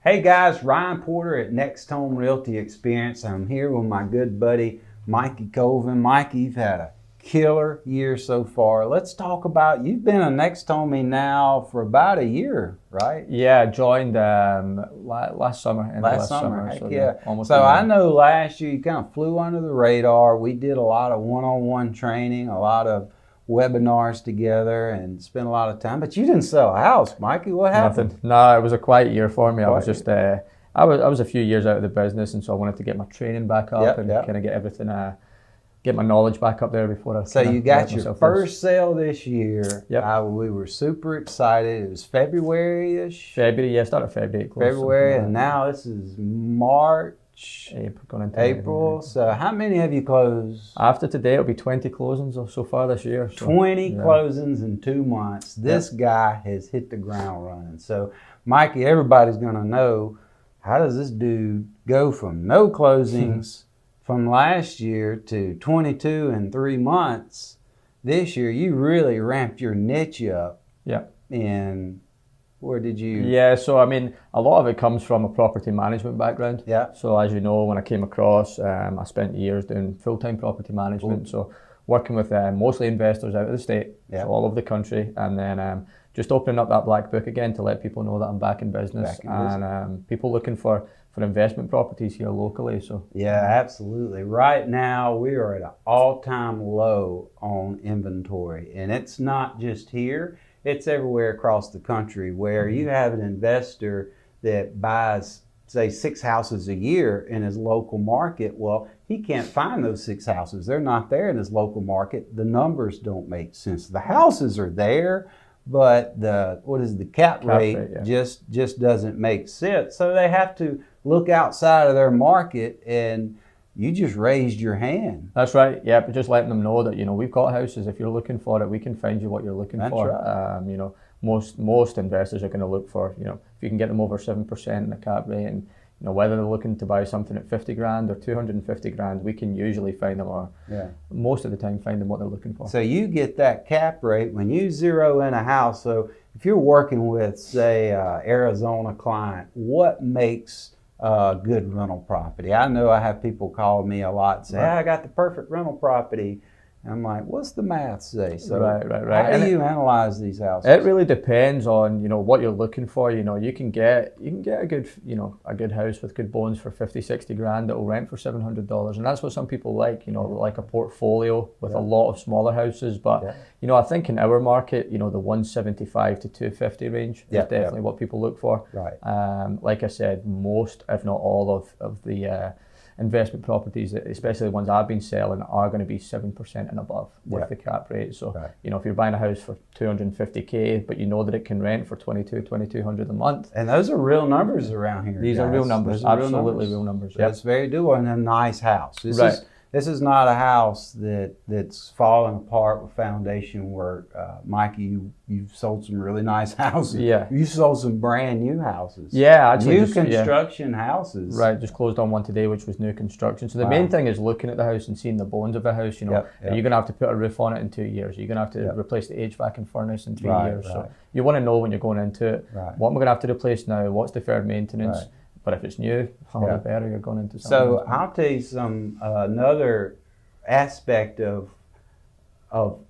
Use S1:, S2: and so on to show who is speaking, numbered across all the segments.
S1: Hey guys, Ryan Porter at NextHome Realty Experience. I'm here with my good buddy, Micky Colvin. Micky, you've had a killer year so far. Let's talk about, you've been a NextHomie now for about a year, right?
S2: Yeah, I joined last summer.
S1: Last summer, heck
S2: so
S1: yeah.
S2: almost
S1: So I know last year you kind of flew under the radar. We did a lot of one-on-one training, a lot of webinars together, and spent a lot of time. But you didn't sell a house, Micky. What happened?
S2: Nothing. No, it was a quiet year for me. I was just I was a few years out of the business, and so I wanted to get my training back up and kind of get everything, get my knowledge back up there before I.
S1: So you got your first sale this year.
S2: Yep.
S1: We were super excited. It was February-ish.
S2: February, yeah, started February.
S1: February, and now this is March.
S2: April, going into
S1: April. So how many have you closed?
S2: After today, it'll be 20 closings so far this year. So,
S1: 20 closings in 2 months. This guy has hit the ground running. So, Micky, everybody's going to know, how does this dude go from no closings from last year to 22 in 3 months? This year, you really ramped your niche up.
S2: Yeah.
S1: And where did you?
S2: Yeah, so I mean, a lot of it comes from a property management background.
S1: Yeah.
S2: So as you know, when I came across, I spent years doing full-time property management.
S1: Ooh.
S2: So working with mostly investors out of the state, so all over the country, and then just opening up that black book again to let people know that I'm back in business, and people looking for investment properties here locally. So
S1: yeah, absolutely. Right now we are at an all-time low on inventory, and it's not just here. It's everywhere across the country where you have an investor that buys, say, 6 houses a year in his local market. Well, he can't find those 6 houses. They're not there in his local market. The numbers don't make sense. The houses are there, but the cap rate just doesn't make sense. So they have to look outside of their market, and you just raised your hand.
S2: That's right. Yeah, but just letting them know that, we've got houses. If you're looking for it, we can find you what you're looking for.
S1: Right.
S2: Most investors are going to look for, if you can get them over 7% in the cap rate, and whether they're looking to buy something at 50 grand or 250 grand, we can usually find them, or most of the time find them what they're looking for.
S1: So you get that cap rate when you zero in a house. So if you're working with, say, Arizona client, what makes good rental property? I know I have people call me a lot and say, hey, I got the perfect rental property. And I'm like, what's the math say? So
S2: right.
S1: How do you analyze these houses?
S2: It really depends on what you're looking for. You can get a good a good house with good bones for 50, 60 grand that will rent for $700, and that's what some people like. Like a portfolio with a lot of smaller houses. But I think in our market, the 175 to 250 range is definitely what people look for.
S1: Right.
S2: Like I said, most, if not all, of the investment properties, especially the ones I've been selling, are going to be 7% and above with the cap rate. So, if you're buying a house for 250K, but you know that it can rent for 2,200 a month.
S1: And those are real numbers around here.
S2: These are real numbers, absolutely real numbers.
S1: That's very doable, and a nice house. This is not a house that's falling apart with foundation work. Micky, you've sold some really nice houses.
S2: Yeah.
S1: You sold some brand new houses.
S2: Yeah, actually.
S1: New construction houses.
S2: Right, just closed on one today, which was new construction. So the main thing is looking at the house and seeing the bones of the house. Are you going to have to put a roof on it in 2 years? Are you going to have to replace the HVAC and furnace in 3 years?
S1: Right.
S2: So you want to know when you're going into it, what am I going to have to replace now? What's deferred maintenance?
S1: Right.
S2: But if it's new, all the better you're going into something.
S1: So I'll tell you another aspect of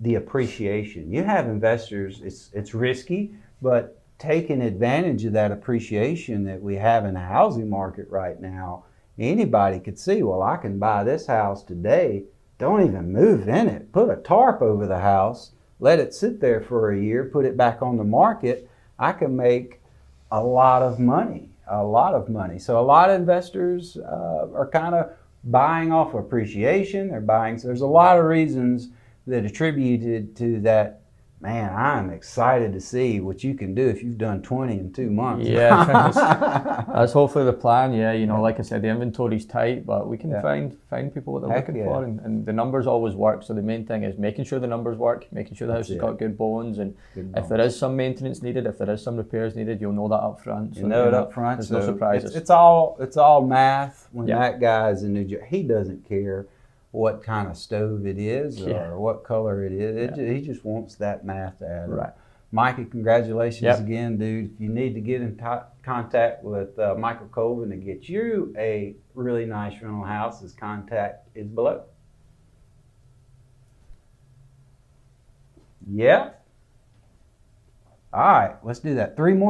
S1: the appreciation. You have investors, it's risky, but taking advantage of that appreciation that we have in the housing market right now, anybody could see, well, I can buy this house today, don't even move in it, put a tarp over the house, let it sit there for a year, put it back on the market, I can make a lot of money. So a lot of investors are kind of buying off appreciation. There's a lot of reasons that attributed to that. Man, I'm excited to see what you can do if you've done 20 in 2 months.
S2: Yeah, that's hopefully the plan. Yeah, like I said, the inventory's tight, but we can find people what they're looking for, and the numbers always work. So the main thing is making sure the numbers work, making sure the house has got good bones, and if there is some maintenance needed, if there is some repairs needed, you'll know that up front.
S1: So, you know it up front.
S2: There's no surprises.
S1: It's all math. When that guy's in New Jersey, he doesn't care what kind of stove it is or what color it is. He just wants that math to add up. Mikey, congratulations
S2: Yep.
S1: again, dude. If you need to get in contact with Michael Colvin to get you a really nice rental house, his contact is below. Yeah. All right, let's do that. 3 more.